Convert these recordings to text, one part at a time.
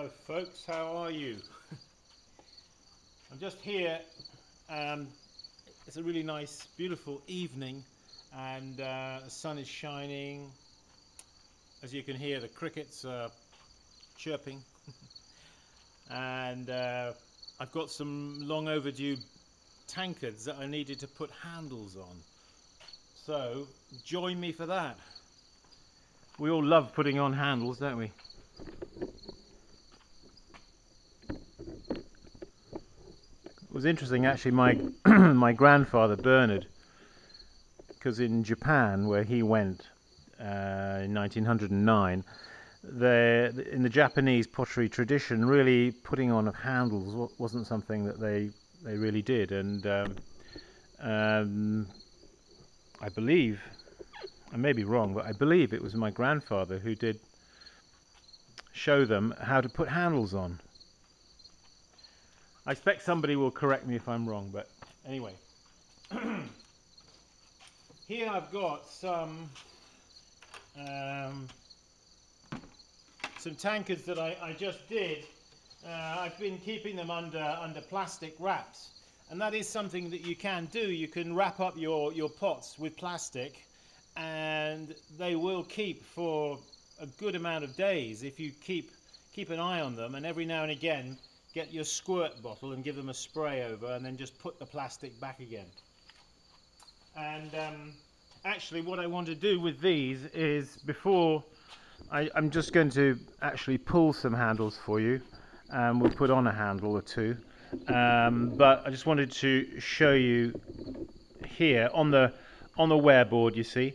Hello folks, how are you? I'm just here. It's a really nice, beautiful evening, and the sun is shining. As you can hear, the crickets are chirping. And I've got some long overdue tankards that I needed to put handles on. So join me for that. We all love putting on handles, don't we? It was interesting actually, my grandfather Bernard, because in Japan, where he went in 1909, in the Japanese pottery tradition, really putting on of handles wasn't something that they really did. And I believe, I may be wrong, but I believe it was my grandfather who did show them how to put handles on. I expect somebody will correct me if I'm wrong, but anyway. Here I've got some tankards that I just did. I've been keeping them under plastic wraps, and that is something that you can do. You can wrap up your pots with plastic, and they will keep for a good amount of days if you keep an eye on them, and every now and again get your squirt bottle and give them a spray over, and then just put the plastic back again. And actually what I want to do with these is, before I'm just going to actually pull some handles for you, and we'll put on a handle or two, but I just wanted to show you here on the wear board. You see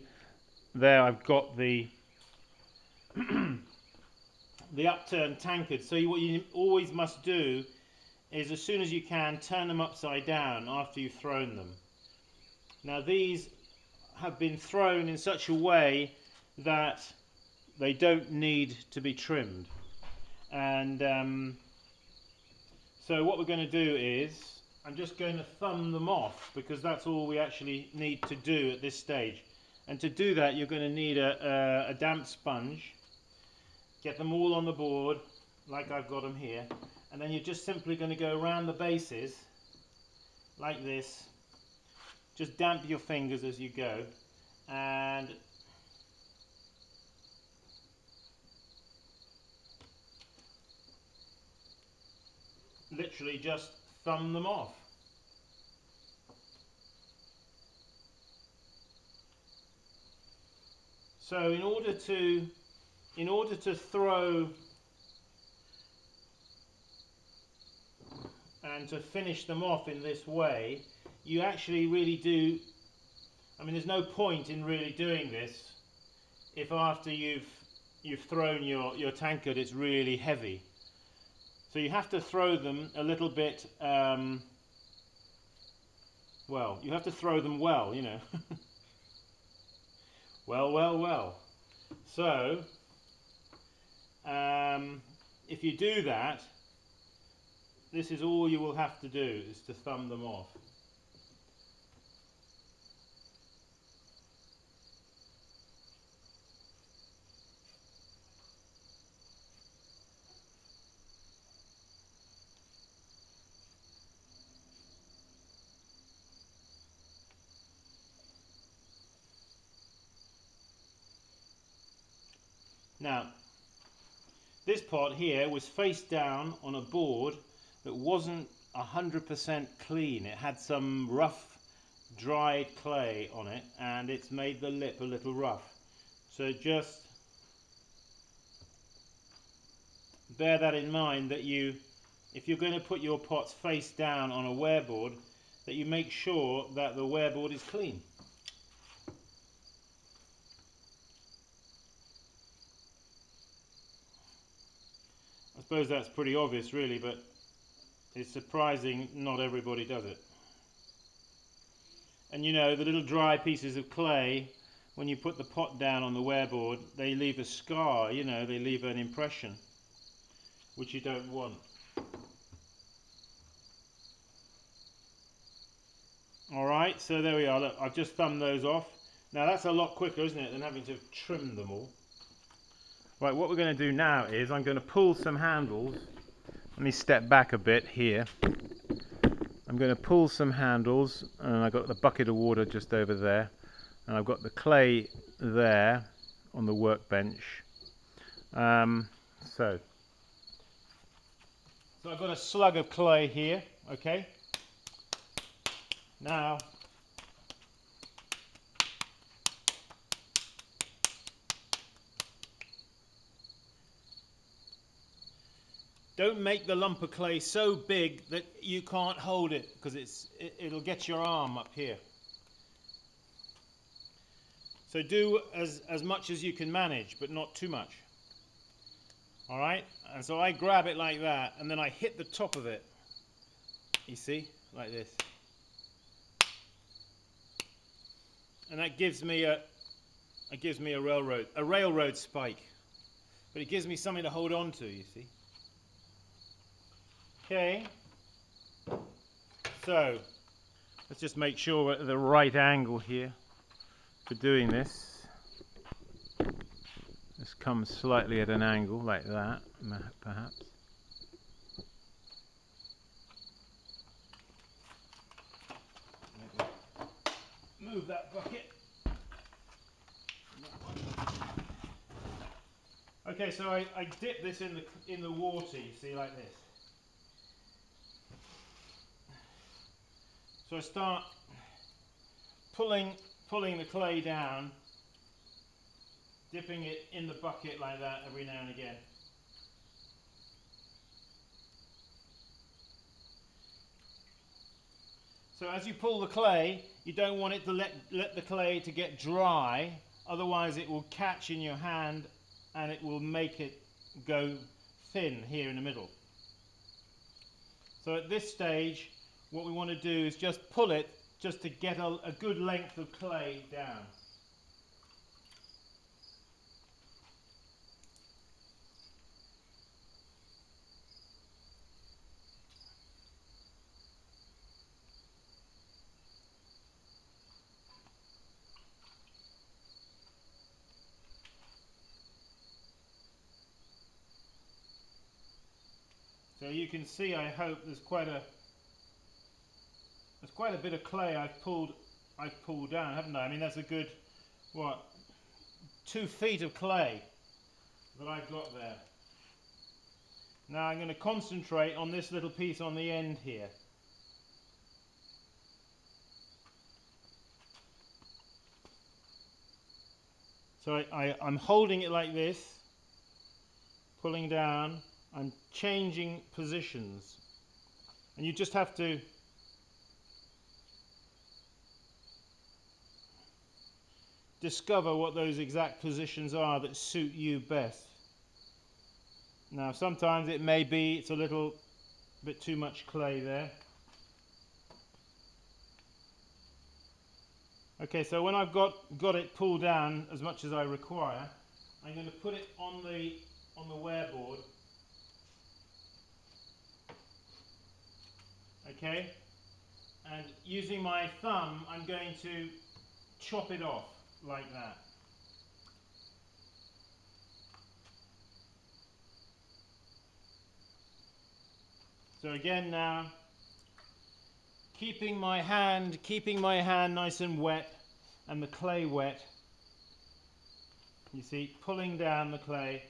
there I've got the the upturned tankard. So what you always must do is, as soon as you can, turn them upside down after you've thrown them. Now these have been thrown in such a way that they don't need to be trimmed, and so what we're going to do is, I'm just going to thumb them off, because that's all we actually need to do at this stage. And to do that, you're going to need a damp sponge. Get them all on the board like I've got them here, and then you're just simply going to go around the bases like this. Just damp your fingers as you go, and literally just thumb them off. So in order to throw and to finish them off in this way, you actually really do, I mean, there's no point in really doing this if after you've thrown your tankard it's really heavy. So you have to throw them a little bit, well, you have to throw them well, you know. well. So if you do that, this is all you will have to do, is to thumb them off. Now, this pot here was face down on a board that wasn't 100% clean. It had some rough, dried clay on it, and it's made the lip a little rough. So just bear that in mind, that if you're going to put your pots face down on a wear board, that you make sure that the wear board is clean. I suppose that's pretty obvious really, but it's surprising not everybody does it. And you know, the little dry pieces of clay, when you put the pot down on the wear board, they leave a scar, you know, they leave an impression, which you don't want. Alright, so there we are. Look, I've just thumbed those off. Now that's a lot quicker, isn't it, than having to trim them all. Right, what we're going to do now is I'm going to pull some handles. Let me step back a bit here. I'm going to pull some handles, and I've got the bucket of water just over there, and I've got the clay there on the workbench. So I've got a slug of clay here, okay? Now, don't make the lump of clay so big that you can't hold it, because it'll get your arm up here. So do as much as you can manage, but not too much. All right, and so I grab it like that, and then I hit the top of it. You see, like this, and that gives me a railroad spike, but it gives me something to hold on to. You see. Okay. So let's just make sure we're at the right angle here for doing this. This comes slightly at an angle like that, perhaps. Move that bucket. Okay, so I dip this in the water, you see, like this. So I start pulling the clay down, dipping it in the bucket like that every now and again. So as you pull the clay, you don't want it to let the clay to get dry, otherwise it will catch in your hand and it will make it go thin here in the middle. So at this stage, what we want to do is just pull it just to get a good length of clay down. So you can see, I hope, there's quite a bit of clay I've pulled down, haven't I? I mean, that's a good, what, 2 feet of clay that I've got there. Now I'm going to concentrate on this little piece on the end here. So I'm holding it like this, pulling down, I'm changing positions, and you just have to discover what those exact positions are that suit you best. Now sometimes it may be it's a little bit too much clay there. Okay, so when I've got it pulled down as much as I require, I'm going to put it on the wear board. Okay, and using my thumb, I'm going to chop it off like that. So again now, keeping my hand nice and wet and the clay wet. You see, pulling down the clay.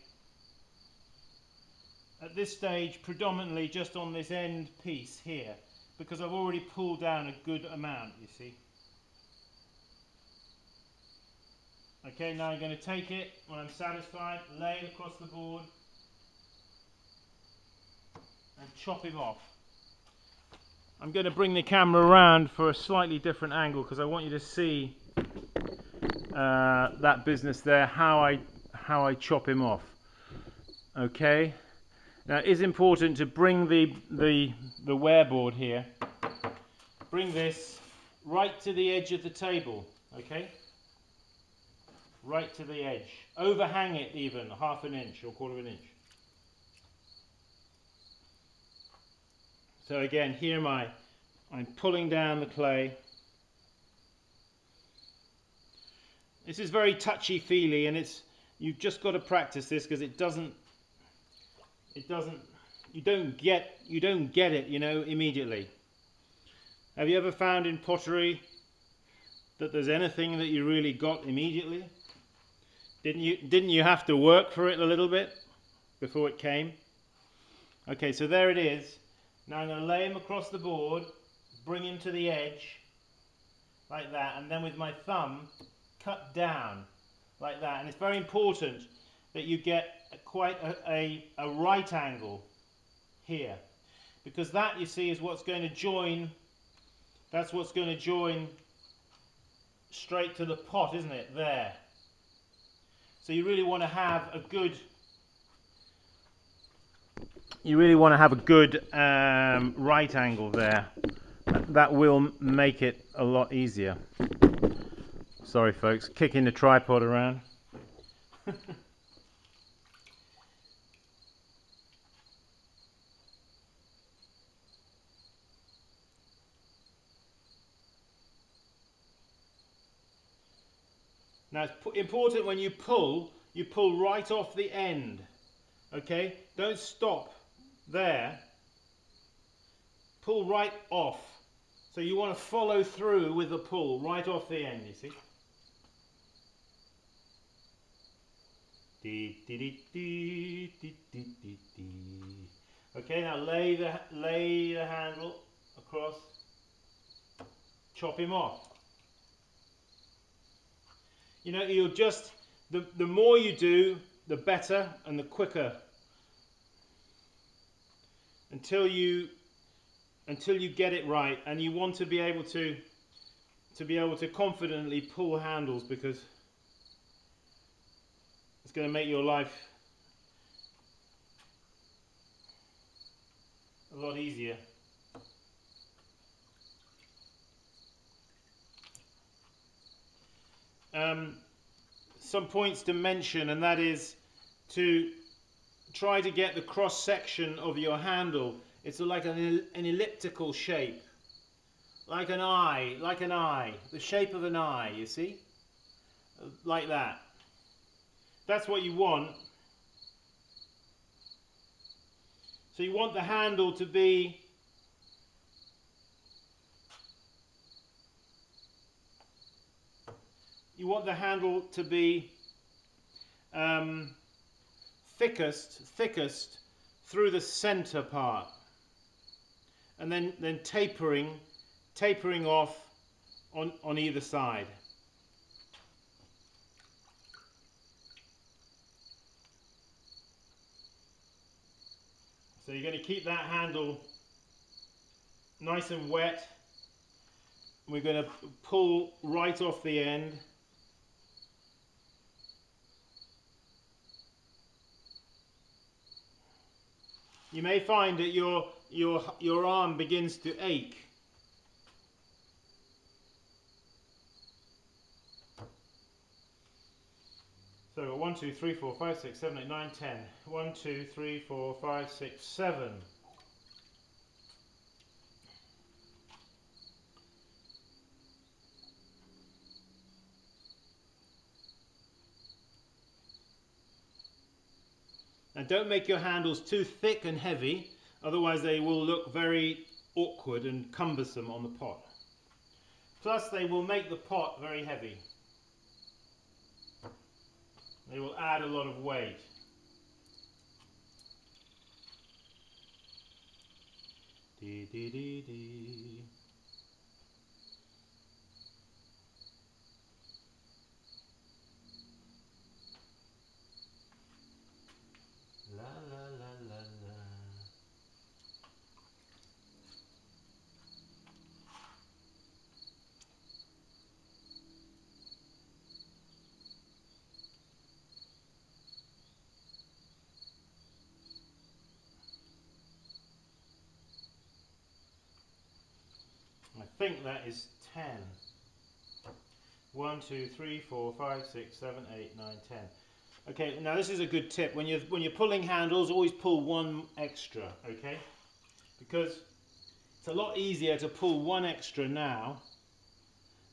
At this stage, predominantly just on this end piece here, because I've already pulled down a good amount, you see. Okay, now I'm going to take it, when I'm satisfied, lay it across the board and chop it off. I'm going to bring the camera around for a slightly different angle because I want you to see that business there, how I chop him off. Okay, now it is important to bring the wear board here, bring this right to the edge of the table, okay? Right to the edge. Overhang it even, 1/2 inch or 1/4 inch. So again, here I'm pulling down the clay. This is very touchy-feely, and it's you've just got to practice this, because you don't get it, you know, immediately. Have you ever found in pottery that there's anything that you really got immediately? Didn't you have to work for it a little bit before it came? Okay, so there it is. Now I'm going to lay him across the board, bring him to the edge, like that, and then with my thumb, cut down, like that. And it's very important that you get quite a right angle here, because that, you see, is what's going to join, that's what's going to join straight to the pot, isn't it? There. So you really want to have a good, right angle there. That will make it a lot easier. Sorry folks, kicking the tripod around. Now it's important when you pull right off the end. Okay? Don't stop there. Pull right off. So you want to follow through with the pull right off the end, you see? Okay, now lay the handle across. Chop him off. You know, you'll just, the more you do, the better and the quicker, until you get it right. And you want to be able to confidently pull handles, because it's going to make your life a lot easier. Some points to mention, and that is to try to get the cross section of your handle. It's like an elliptical shape, like an eye, the shape of an eye, you see, like that. That's what you want. So you want the handle to be thickest through the center part, and then tapering off on either side. So you're going to keep that handle nice and wet. We're going to pull right off the end. You may find that your arm begins to ache. So 1, 2, 3, 4, 5, 6, 7, 8, 9, 10. 1, 2, 3, 4, 5, 6, 7. And don't make your handles too thick and heavy, otherwise they will look very awkward and cumbersome on the pot. Plus they will make the pot very heavy. They will add a lot of weight. Dee, dee, dee, dee. La la la la la. I think that is 10. 1, 2, 3, 4, 5, 6, 7, 8, 9, 10. Okay, now this is a good tip. When you're pulling handles, always pull one extra, okay? Because it's a lot easier to pull one extra now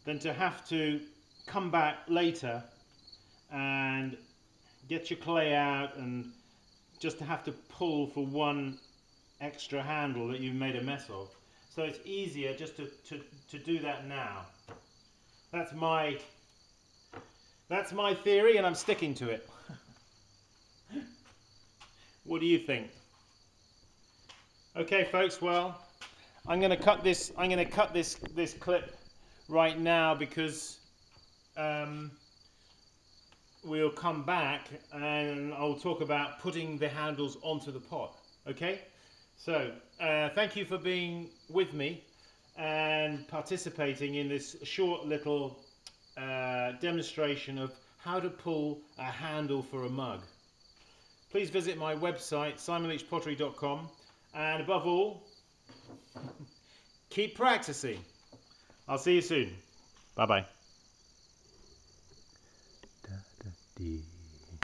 than to have to come back later and get your clay out and just have to pull for one extra handle that you've made a mess of. So it's easier just to do that now. That's my theory, and I'm sticking to it. What do you think? Okay, folks. Well, I'm going to cut this. I'm going to cut this clip right now because we'll come back and I'll talk about putting the handles onto the pot. Okay. So thank you for being with me and participating in this short little demonstration of how to pull a handle for a mug. Please visit my website simonleachpottery.com, and above all, keep practicing. I'll see you soon. Bye bye.